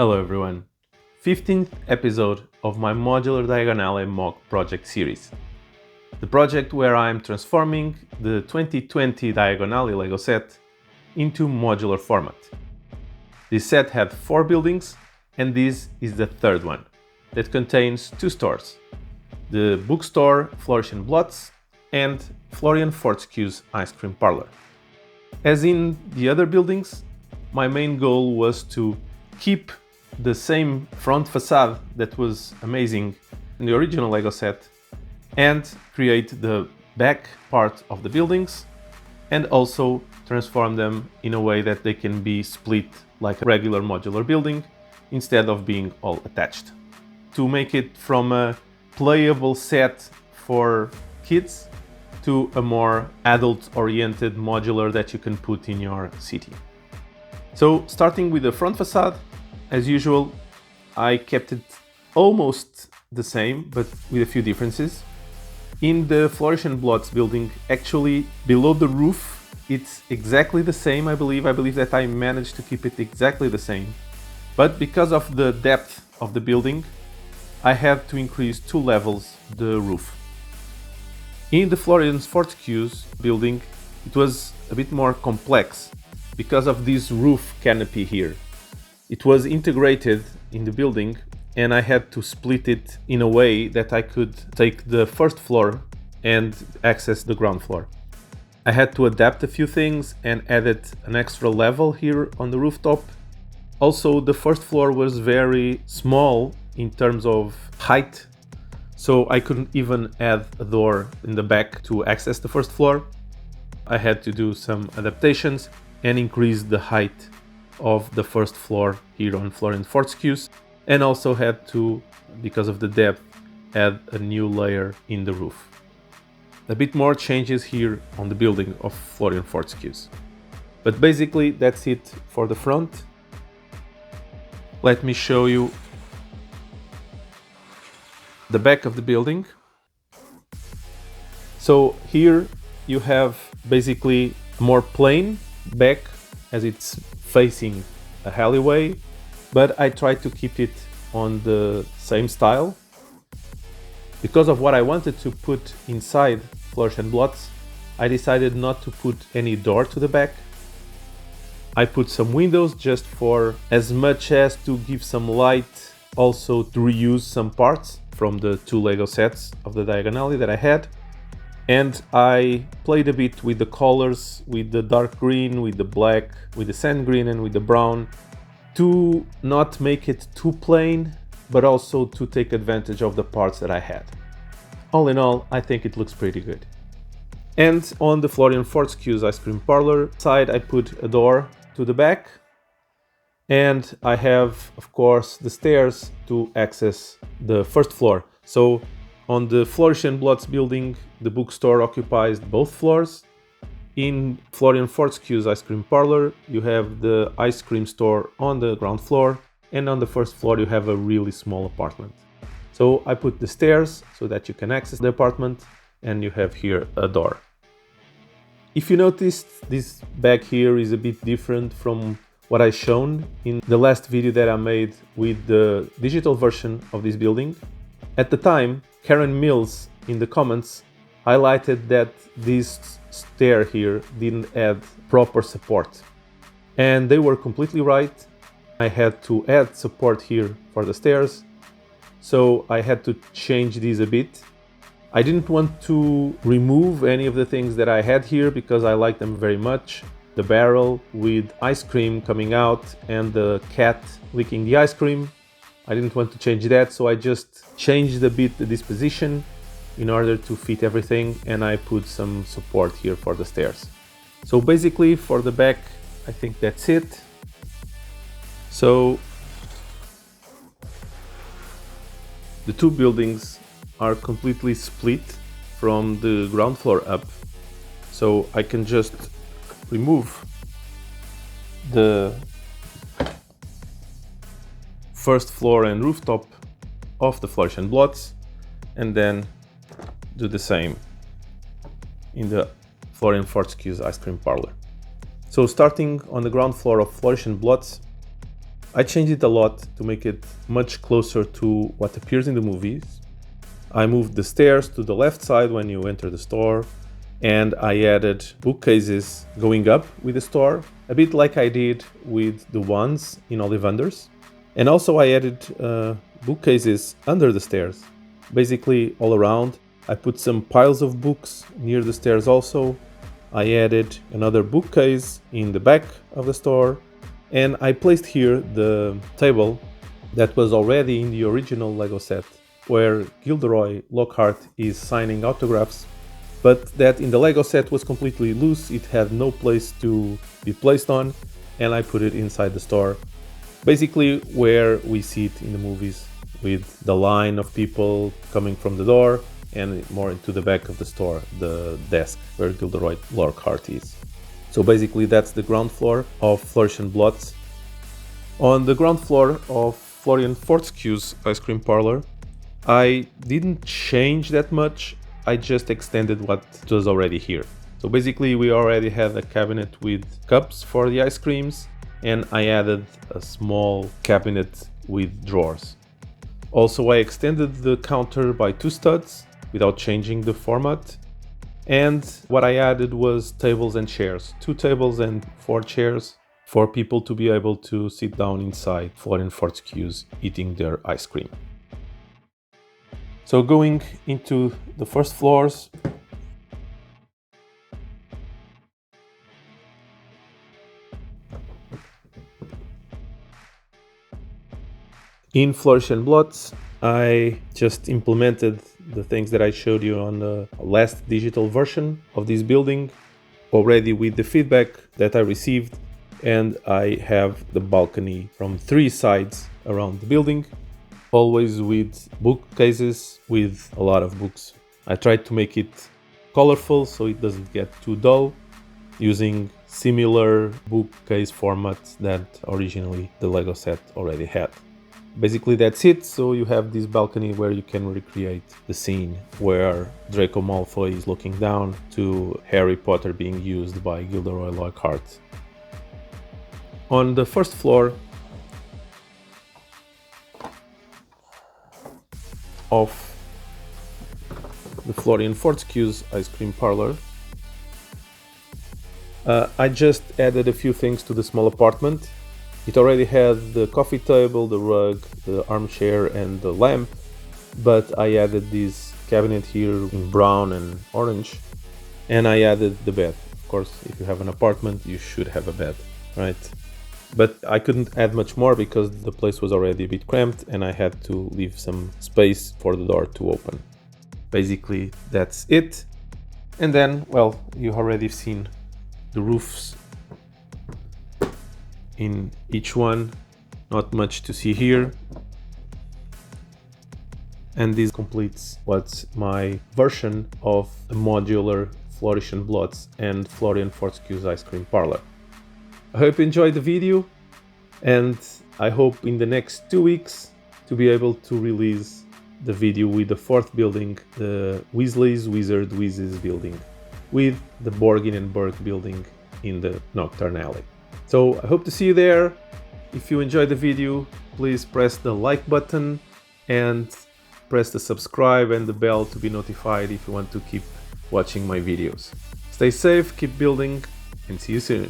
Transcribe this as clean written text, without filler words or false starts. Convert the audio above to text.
Hello everyone, 15th episode of my Modular Diagon Alley MOC project series. The project where I am transforming the 2020 Diagon Alley LEGO set into modular format. This set had 4 buildings and this is the third one that contains 2 stores, the bookstore Flourish and Blotts and Florean Fortescue's ice cream parlor. As in the other buildings, my main goal was to keep the same front facade that was amazing in the original LEGO set and create the back part of the buildings and also transform them in a way that they can be split like a regular modular building instead of being all attached. To make it from a playable set for kids to a more adult-oriented modular that you can put in your city. So starting with the front facade, as usual, I kept it almost the same, but with a few differences. In the Flourish and Blotts building, actually below the roof, it's exactly the same, I believe. I believe that I managed to keep it exactly the same. But because of the depth of the building, I had to increase 2 levels the roof. In the Florean Fortescue's building, it was a bit more complex because of this roof canopy here. It was integrated in the building and I had to split it in a way that I could take the first floor and access the ground floor. I had to adapt a few things and added an extra level here on the rooftop. Also, the first floor was very small in terms of height, so I couldn't even add a door in the back to access the first floor. I had to do some adaptations and increase the height of the first floor here on Florean Fortescue's, and also had to, because of the depth, add a new layer in the roof. A bit more changes here on the building of Florean Fortescue's. But basically that's it for the front. Let me show you the back of the building. So here you have basically a more plain back as it's facing a alleyway, but I tried to keep it on the same style. Because of what I wanted to put inside Flourish and Blotts, I decided not to put any door to the back. I put some windows just for as much as to give some light, also to reuse some parts from the 2 LEGO sets of the Diagon Alley that I had. And I played a bit with the colors, with the dark green, with the black, with the sand green and with the brown, to not make it too plain, but also to take advantage of the parts that I had. All in all, I think it looks pretty good. And on the Florean Fortescue's ice cream parlor side, I put a door to the back. And I have, of course, the stairs to access the first floor. So on the Flourish and Blotts building, the bookstore occupies both floors. In Florean Fortescue's ice cream parlor, you have the ice cream store on the ground floor, and on the first floor you have a really small apartment. So I put the stairs so that you can access the apartment, and you have here a door. If you noticed, this back here is a bit different from what I shown in the last video that I made with the digital version of this building. At the time, Karen Mills in the comments highlighted that this stair here didn't add proper support. And they were completely right. I had to add support here for the stairs, so I had to change these a bit. I didn't want to remove any of the things that I had here because I like them very much. The barrel with ice cream coming out and the cat licking the ice cream. I didn't want to change that, so I just changed a bit the disposition in order to fit everything, and I put some support here for the stairs. So basically for the back, I think that's it. So the 2 buildings are completely split from the ground floor up. So I can just remove the first floor and rooftop of the Flourish and Blotts and then do the same in the Florean Fortescue's ice cream parlor. So starting on the ground floor of Flourish and Blotts, I changed it a lot to make it much closer to what appears in the movies. I moved the stairs to the left side when you enter the store, and I added bookcases going up with the store, a bit like I did with the ones in Ollivanders. And also I added bookcases under the stairs, basically all around. I put some piles of books near the stairs also. I added another bookcase in the back of the store, and I placed here the table that was already in the original LEGO set, where Gilderoy Lockhart is signing autographs, but that in the LEGO set was completely loose. It had no place to be placed on, and I put it inside the store, basically where we see it in the movies, with the line of people coming from the door and more into the back of the store, the desk where Gilderoy Lockhart is. So basically that's the ground floor of Flourish and Blotts. On the ground floor of Florean Fortescue's ice cream parlor, I didn't change that much. I just extended what was already here. So basically we already had a cabinet with cups for the ice creams, and I added a small cabinet with drawers. Also, I extended the counter by 2 studs without changing the format. And what I added was tables and chairs, 2 tables and 4 chairs for people to be able to sit down inside Florean Fortescue's eating their ice cream. So going into the first floors, in Flourish and Blotts, I just implemented the things that I showed you on the last digital version of this building, already with the feedback that I received, and I have the balcony from 3 sides around the building, always with bookcases with a lot of books. I tried to make it colorful so it doesn't get too dull, using similar bookcase formats that originally the LEGO set already had. Basically that's it. So you have this balcony where you can recreate the scene where Draco Malfoy is looking down to Harry Potter being used by Gilderoy Lockhart. On the first floor of the Florean Fortescue's ice cream parlor, I just added a few things to the small apartment. It already had the coffee table, the rug, the armchair and the lamp, but I added this cabinet here in brown and orange, and I added the bed. Of course, if you have an apartment, you should have a bed, right? But I couldn't add much more because the place was already a bit cramped and I had to leave some space for the door to open. Basically, that's it. And then, well, you already seen the roofs in each one, not much to see here. And this completes what's my version of a modular Flourish and Blotts and Florean Fortescue's ice cream parlor. I hope you enjoyed the video, and I hope in the next 2 weeks to be able to release the video with the 4th building, the Weasley's Wizard Wiz's building, with the Borgin and Burke building in the Nocturne Alley. So I hope to see you there. If you enjoyed the video, please press the like button and press the subscribe and the bell to be notified if you want to keep watching my videos. Stay safe, keep building, and see you soon.